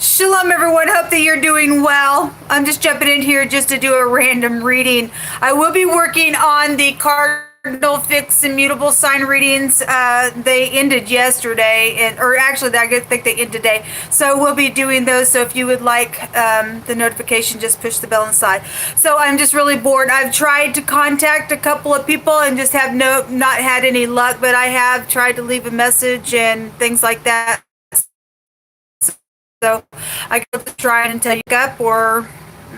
Shalom everyone, hope that you're doing well. I'm just jumping in here just to do a random reading. I will be working on the cardinal-fixed-mutable sign readings. They ended yesterday, or actually I think they end today. So we'll be doing those, so if you would like the notification, just push the bell inside. So I'm just really bored. I've tried to contact a couple of people and just have not had any luck, but I have tried to leave a message and things like that. So I could try and tell you up, or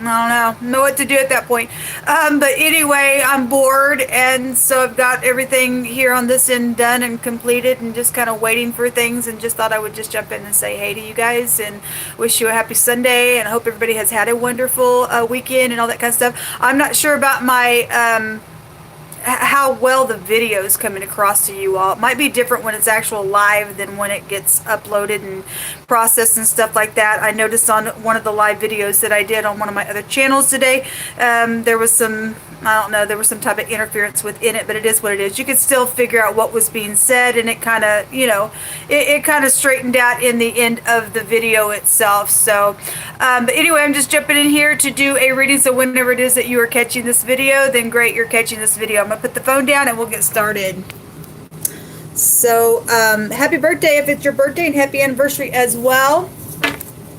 I don't know what to do at that point. But anyway, I'm bored, and so I've got everything here on this end done and completed, and just kind of waiting for things, and just thought I would just jump in and say hey to you guys and wish you a happy Sunday, and I hope everybody has had a wonderful weekend and all that kind of stuff. I'm not sure about my how well the video is coming across to you all. It might be different when it's actual live than when it gets uploaded and processed and stuff like that. I noticed on one of the live videos that I did on one of my other channels today, there was some, I don't know, there was some type of interference within it, but it is what it is. You could still figure out what was being said, and it kind of, you know, it kind of straightened out in the end of the video itself. So, but anyway, I'm just jumping in here to do a reading. So whenever it is that you are catching this video, then great, you're catching this video. I'm going to put the phone down and we'll get started. So, happy birthday if it's your birthday, and happy anniversary as well.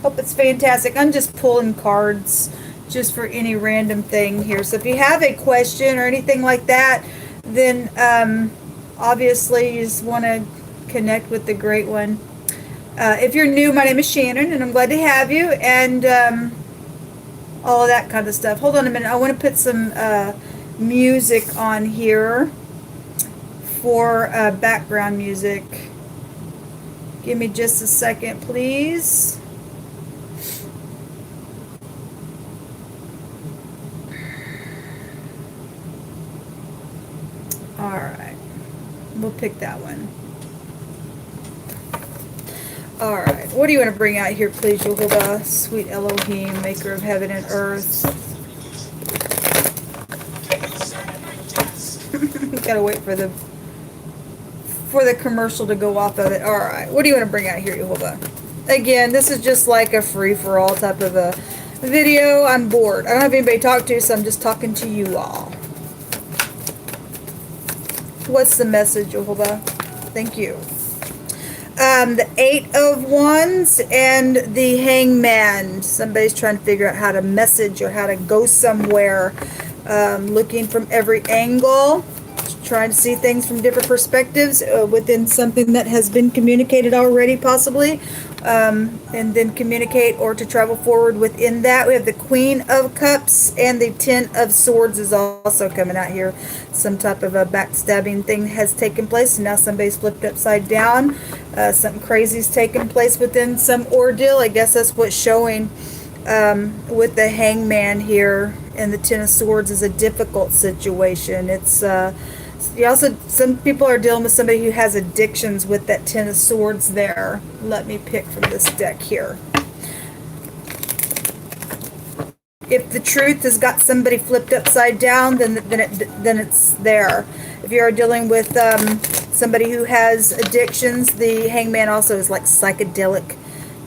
Hope it's fantastic. I'm just pulling cards just for any random thing here. So if you have a question or anything like that, then obviously you just want to connect with the great one. If you're new, my name is Shannon, and I'm glad to have you, and all of that kind of stuff. Hold on a minute. I want to put some music on here for background music. Give me just a second, please. All right, we'll pick that one. All right, what do you want to bring out here, please, Yehovah, sweet Elohim, maker of heaven and earth? Gotta wait for the commercial to go off of it. All right, what do you want to bring out here, Yehovah? Again, this is just like a free-for-all type of a video. I'm bored. I don't have anybody to talk to, so I'm just talking to you all. What's the message, Yehovah? Thank you. The Eight of Wands and the Hangman. Somebody's trying to figure out how to message or how to go somewhere. Looking from every angle. Trying to see things from different perspectives within something that has been communicated already, possibly. And then communicate or to travel forward within that. We have the Queen of Cups, and the Ten of Swords is also coming out here. Some type of a backstabbing thing has taken place, and now somebody's flipped upside down. Something crazy's taken place within some ordeal. I guess that's what's showing with the Hangman here, and the Ten of Swords is a difficult situation. It's you also, some people are dealing with somebody who has addictions with that Ten of Swords there. Let me pick from this deck here. If the Truth has got somebody flipped upside down, then it's there. If you are dealing with somebody who has addictions, the Hangman also is like psychedelic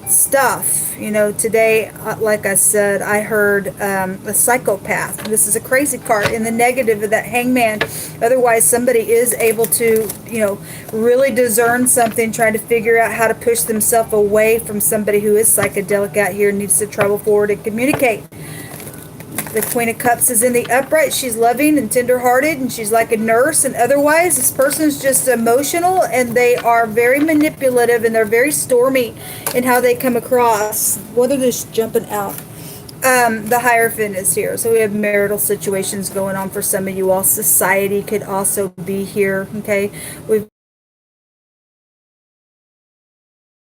stuff. You know, today, like I said, I heard a psychopath. This is a crazy card in the negative of that Hangman. Otherwise, somebody is able to, you know, really discern something, trying to figure out how to push themselves away from somebody who is psychedelic out here and needs to travel forward and communicate. The Queen of Cups is in the upright. She's loving and tender-hearted, and she's like a nurse. And otherwise, this person's just emotional, and they are very manipulative, and they're very stormy in how they come across. Whether they're just jumping out. The Hierophant is here. So we have marital situations going on for some of you all. Society could also be here, okay?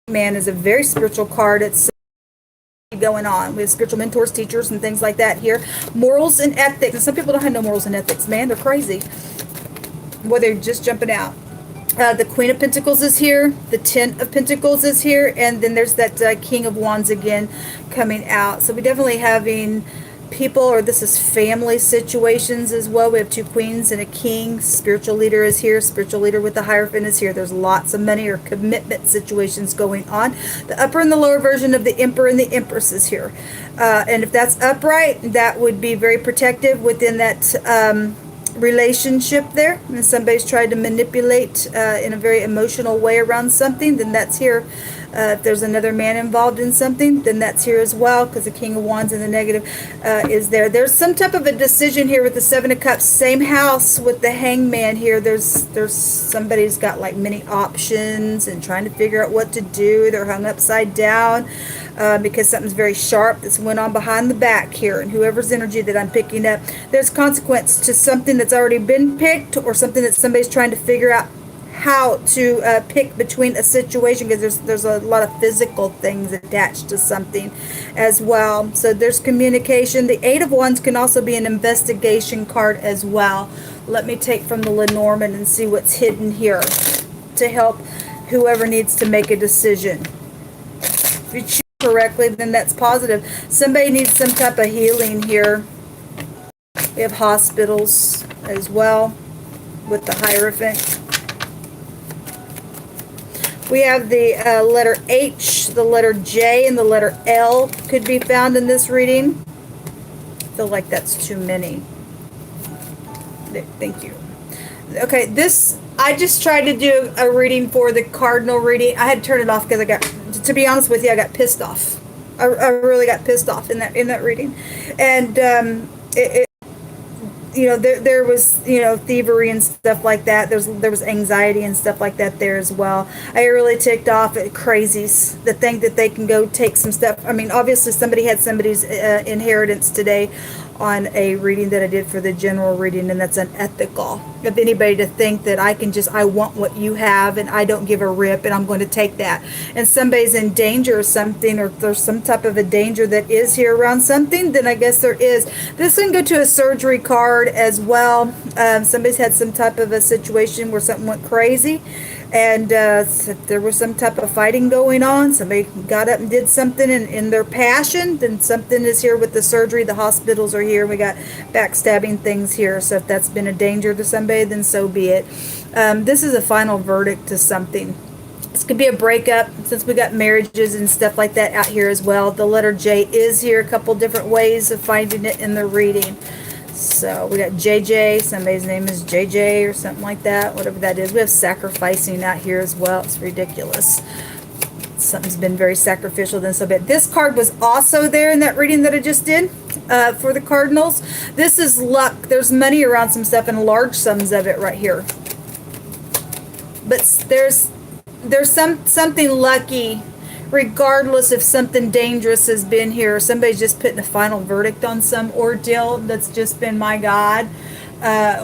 Man is a very spiritual card. It's going on with spiritual mentors, teachers, and things like that here. Morals and ethics. And some people don't have no morals and ethics, man. They're crazy. Well, they're just jumping out. The Queen of Pentacles is here. The Ten of Pentacles is here. And then there's that King of Wands again coming out. So we're definitely having people, or this is family situations as well. We have 2 queens and a king. Spiritual leader is here. Spiritual leader with the Hierophant is here. There's lots of money or commitment situations going on. The upper and the lower version of the Emperor and the Empress is here. And if that's upright, that would be very protective within that relationship there. And if somebody's tried to manipulate in a very emotional way around something, then that's here. If there's another man involved in something, then that's here as well, because the King of Wands in the negative is there. There's some type of a decision here with the Seven of Cups. Same house with the Hangman here. There's somebody's got like many options and trying to figure out what to do. They're hung upside down because something's very sharp that's went on behind the back here. And whoever's energy that I'm picking up, there's consequence to something that's already been picked, or something that somebody's trying to figure out how to pick between a situation, because there's a lot of physical things attached to something as well. So there's communication. The Eight of Wands can also be an investigation card as well. Let me take from the Lenormand and see what's hidden here to help whoever needs to make a decision. If you choose correctly, then that's positive. Somebody needs some type of healing here. We have hospitals as well with the Hierophant. We have the letter H, the letter J, and the letter L could be found in this reading. I feel like that's too many. Thank you. Okay, this, I just tried to do a reading for the cardinal reading. I had to turn it off because I got, to be honest with you, I got pissed off. I really got pissed off in that reading. And you know, there was, you know, thievery and stuff like that. There was anxiety and stuff like that there as well. I really ticked off at crazies that think that they can go take some stuff. I mean, obviously somebody had somebody's inheritance today on a reading that I did for the general reading, and that's unethical of anybody to think that I want what you have and I don't give a rip and I'm going to take that. And somebody's in danger or something, or there's some type of a danger that is here around something, then I guess there is. This can go to a surgery card as well. Somebody's had some type of a situation where something went crazy, and there was some type of fighting going on. Somebody got up and did something in their passion. Then something is here with the surgery. The hospitals are here. We got backstabbing things here. So if that's been a danger to somebody, then so be it. This is a final verdict to something. This could be a breakup, since we got marriages and stuff like that out here as well. The letter J is here. A couple different ways of finding it in the reading. So we got JJ, somebody's name is JJ or something like that, whatever that is. We have sacrificing out here as well. It's ridiculous. Something's been very sacrificial then so bad. This card was also there in that reading that I just did for the Cardinals. This is luck. There's money around some stuff and large sums of it right here. But there's something lucky, regardless if something dangerous has been here. Somebody's just putting a final verdict on some ordeal that's just been, my God,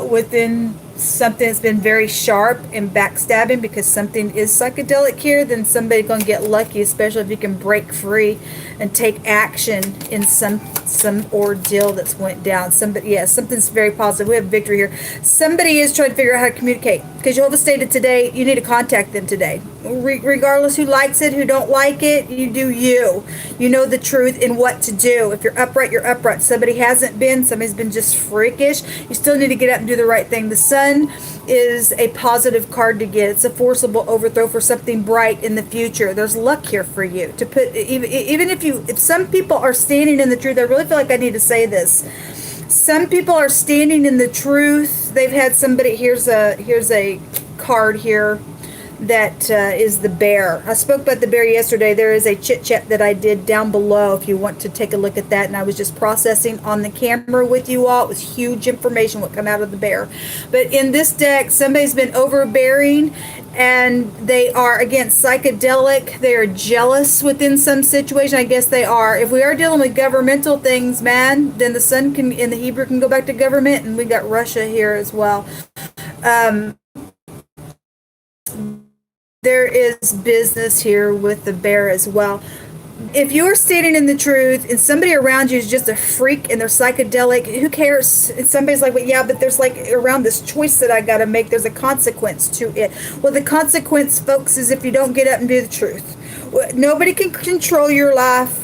within something that's been very sharp and backstabbing, because something is psychedelic here. Then somebody's going to get lucky, especially if you can break free and take action in some ordeal that's went down. Something's very positive. We have victory here. Somebody is trying to figure out how to communicate, because Jehovah stated today you need to contact them today, regardless who likes it, who don't like it. You do you. You know the truth and what to do. If you're upright, you're upright. Somebody hasn't been, somebody's been just freakish, you still need to get up and do the right thing. The Sun is a positive card to get. It's a forcible overthrow for something bright in the future. There's luck here for you to put, even if some people are standing in the truth. I really feel like I need to say this. Some people are standing in the truth. They've had somebody, here's a card here that is the bear. I spoke about the bear yesterday. There is a chit-chat that I did down below if you want to take a look at that, and I was just processing on the camera with you all. It was huge information what come out of the bear. But in this deck, somebody's been overbearing, and they are, again, psychedelic. They are jealous within some situation. I guess they are. If we are dealing with governmental things, man, then the Sun can, in the Hebrew, can go back to government, and we got Russia here as well. There is business here with the bear as well. If you're standing in the truth and somebody around you is just a freak and they're psychedelic, who cares? And somebody's like, well, yeah, but there's like around this choice that I got to make, there's a consequence to it. Well, the consequence, folks, is if you don't get up and do the truth. Nobody can control your life.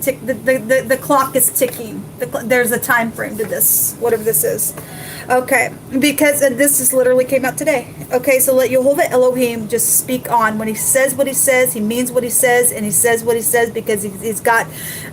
The clock is ticking. There's a time frame to this, whatever this is. Okay, because this just literally came out today. Okay, so let Jehovah Elohim just speak on. When he says what he says, he means what he says, and he says what he says because he's got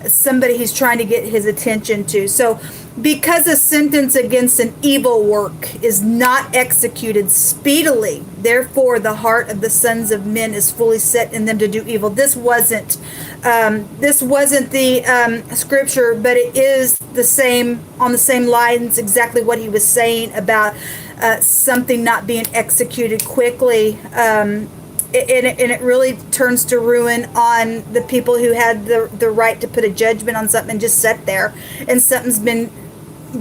somebody he's trying to get his attention to. So because a sentence against an evil work is not executed speedily, therefore the heart of the sons of men is fully set in them to do evil. This wasn't the scripture, but it is the same, on the same lines, exactly what he was saying about something not being executed quickly. And it really turns to ruin on the people who had the right to put a judgment on something and just sat there, and something's been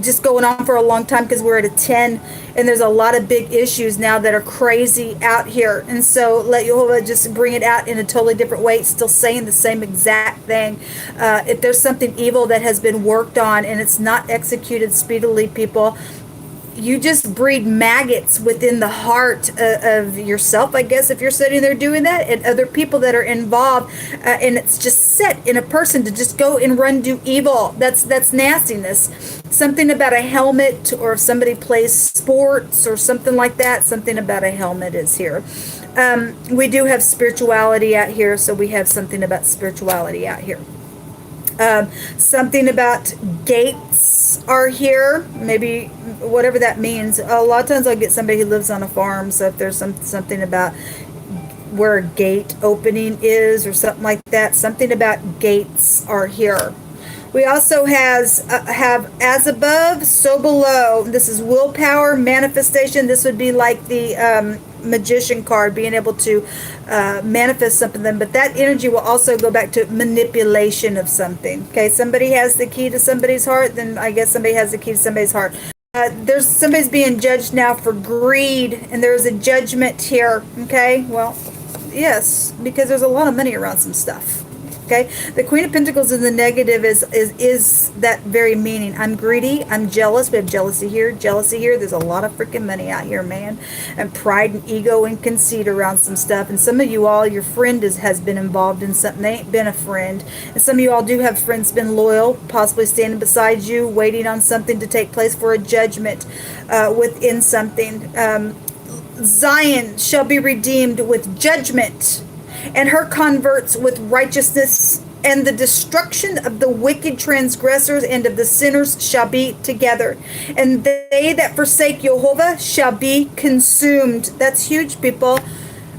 just going on for a long time because we're at a 10, and there's a lot of big issues now that are crazy out here. And so let Jehovah just bring it out in a totally different way. It's still saying the same exact thing. If there's something evil that has been worked on and it's not executed speedily, people, you just breed maggots within the heart of yourself, I guess, if you're sitting there doing that, and other people that are involved, and it's just set in a person to just go and run do evil. That's nastiness. Something about a helmet, or if somebody plays sports or something like that, something about a helmet is here. We do have spirituality out here, so we have something about spirituality out here. Something about gates are here, maybe whatever that means. A lot of times I'll get somebody who lives on a farm, so if there's something about where a gate opening is or something like that, something about gates are here. We also have as above, so below. This is willpower, manifestation. This would be like the magician card, being able to manifest something. But that energy will also go back to manipulation of something. Okay, somebody has the key to somebody's heart, then I guess somebody has the key to somebody's heart. There's somebody's being judged now for greed, and there's a judgment here. Okay, well, yes, because there's a lot of money around some stuff. Okay, the Queen of Pentacles in the negative is that very meaning. I'm greedy, I'm jealous. We have jealousy here, jealousy here. There's a lot of freaking money out here, man. And pride and ego and conceit around some stuff. And some of you all, your friend has been involved in something. They ain't been a friend. And some of you all do have friends been loyal, possibly standing beside you, waiting on something to take place for a judgment within something. Zion shall be redeemed with judgment, and her converts with righteousness, and the destruction of the wicked transgressors and of the sinners shall be together. And they that forsake Jehovah shall be consumed. That's huge, people.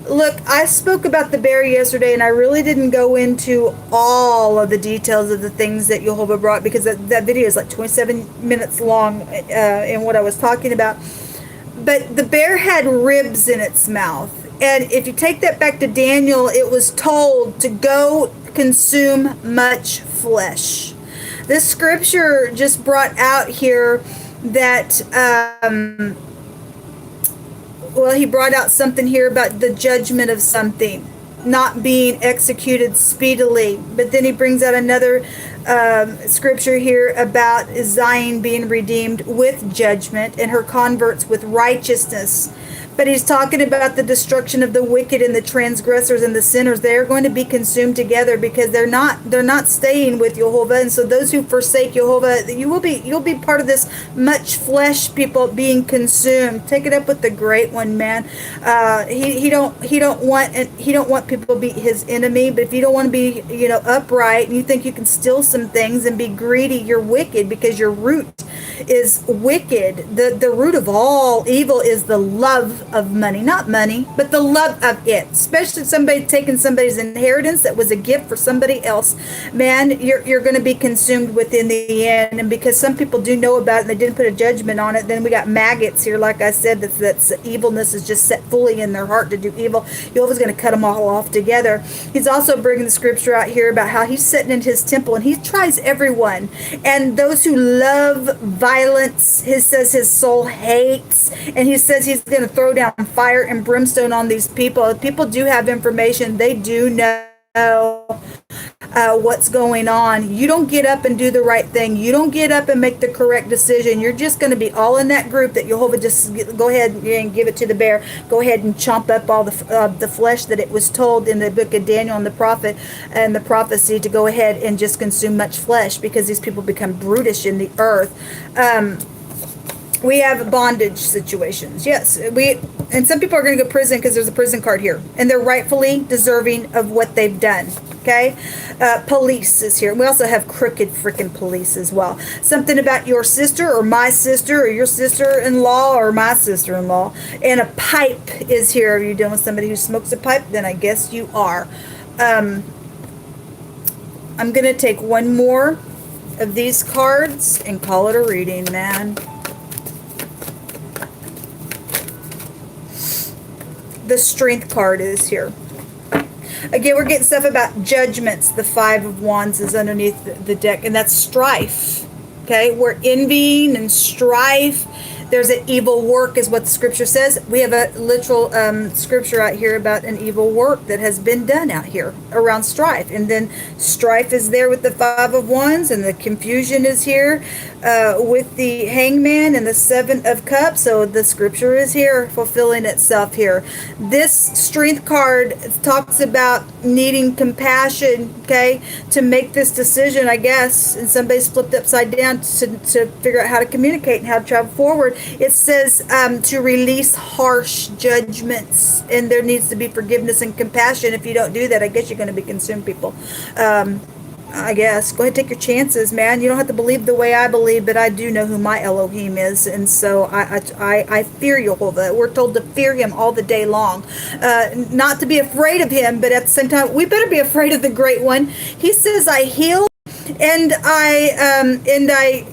Look, I spoke about the bear yesterday, and I really didn't go into all of the details of the things that Jehovah brought, because that video is like 27 minutes long in what I was talking about. But the bear had ribs in its mouth. And if you take that back to Daniel, it was told to go consume much flesh. This scripture just brought out here that, well, he brought out something here about the judgment of something not being executed speedily. But then he brings out another scripture here about Zion being redeemed with judgment, and her converts with righteousness. But he's talking about the destruction of the wicked and the transgressors and the sinners. They're going to be consumed together, because they're not staying with Jehovah. And so those who forsake Jehovah, you'll be part of this much flesh, people being consumed. Take it up with the great one, man. He don't want people to be his enemy. But if you don't want to be, upright, and you think you can steal some things and be greedy, you're wicked, because your root is wicked. The root of all evil is the love of money, not money, but the love of it. Especially somebody taking somebody's inheritance that was a gift for somebody else. Man, you're going to be consumed within the end. And because some people do know about it and they didn't put a judgment on it, then we got maggots here. Like I said, that's evilness is just set fully in their heart to do evil. Jehovah's going to cut them all off together. He's also bringing the scripture out here about how he's sitting in his temple and he tries everyone. And those who love violence, he says his soul hates. And he says he's going to throw down fire and brimstone on these people. People do have information. They do know what's going on. You don't get up and do the right thing. You don't get up and make the correct decision. You're just going to be all in that group that Jehovah just go ahead and give it to the bear. Go ahead and chomp up all the flesh that it was told in the book of Daniel and the prophet and the prophecy to go ahead and just consume much flesh, because these people become brutish in the earth. We have bondage situations. Yes, and some people are going to go to prison because there's a prison card here, and they're rightfully deserving of what they've done. Okay, police is here. We also have crooked freaking police as well. Something about your sister or my sister or your sister-in-law or my sister-in-law, and a pipe is here. Are you dealing with somebody who smokes a pipe? Then I guess you are. I'm going to take one more of these cards and call it a reading, man. The Strength card is here. Again, we're getting stuff about judgments. The Five of Wands is underneath the deck, and that's strife. Okay, we're envying and strife. There's an evil work is what the scripture says. We have a literal scripture out here about an evil work that has been done out here around strife. And then strife is there with the Five of Wands, and the confusion is here with the Hangman and the Seven of Cups. So the scripture is here fulfilling itself here. This Strength card talks about needing compassion, okay, to make this decision, I guess. And somebody's flipped upside down to figure out how to communicate and how to travel forward. It says to release harsh judgments, and there needs to be forgiveness and compassion. If you don't do that, I guess you're going to be consumed, people. I guess go ahead, take your chances, man. You don't have to believe the way I believe, but I do know who my Elohim is, and so I fear Jehovah. We're told to fear him all the day long, not to be afraid of him, but at the same time we better be afraid of the Great One. He says, I heal and I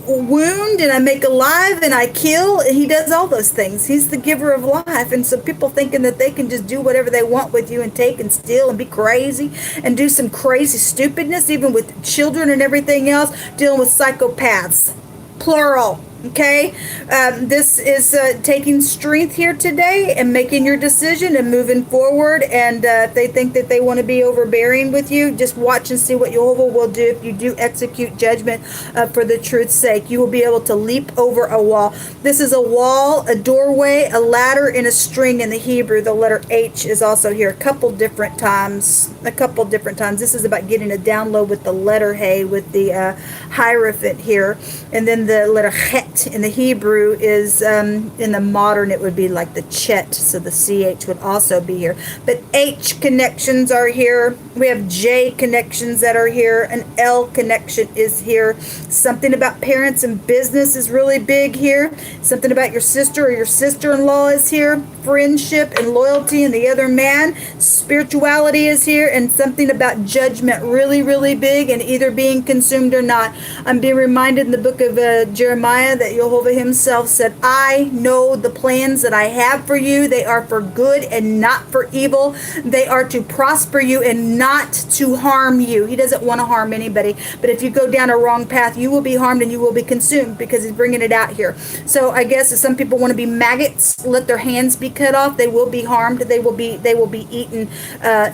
wound, and I make alive, and I kill, and he does all those things. He's the giver of life. And so people thinking that they can just do whatever they want with you and take and steal and be crazy and do some crazy stupidness, even with children and everything else, dealing with psychopaths, plural. Okay, this is taking strength here today and making your decision and moving forward. And if they think that they want to be overbearing with you, just watch and see what Jehovah will do if you do execute judgment for the truth's sake. You will be able to leap over a wall. This is a wall, a doorway, a ladder, and a string in the Hebrew. The letter H is also here a couple different times. This is about getting a download with the letter Hey, with the hierophant here. And then the letter Het in the Hebrew is, in the modern, it would be like the Chet, so the CH would also be here. But H connections are here. We have J connections that are here. An L connection is here. Something about parents and business is really big here. Something about your sister or your sister-in-law is here. Friendship and loyalty and the other man. Spirituality is here. And something about judgment, really, really big, and either being consumed or not. I'm being reminded in the book of Jeremiah that Jehovah himself said, I know the plans that I have for you. They are for good and not for evil. They are to prosper you and not to harm you. He doesn't want to harm anybody. But if you go down a wrong path, you will be harmed and you will be consumed, because he's bringing it out here. So I guess if some people want to be maggots, let their hands be cut off. They will be harmed. They will be eaten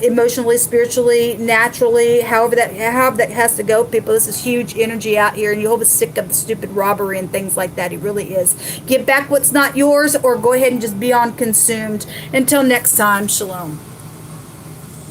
emotionally, spiritually, naturally, however that has to go, people. This is huge energy out here, and Jehovah's sick of the stupid robbery and things like that. He really is. Give back what's not yours, or go ahead and just be on consumed. Until next time, shalom.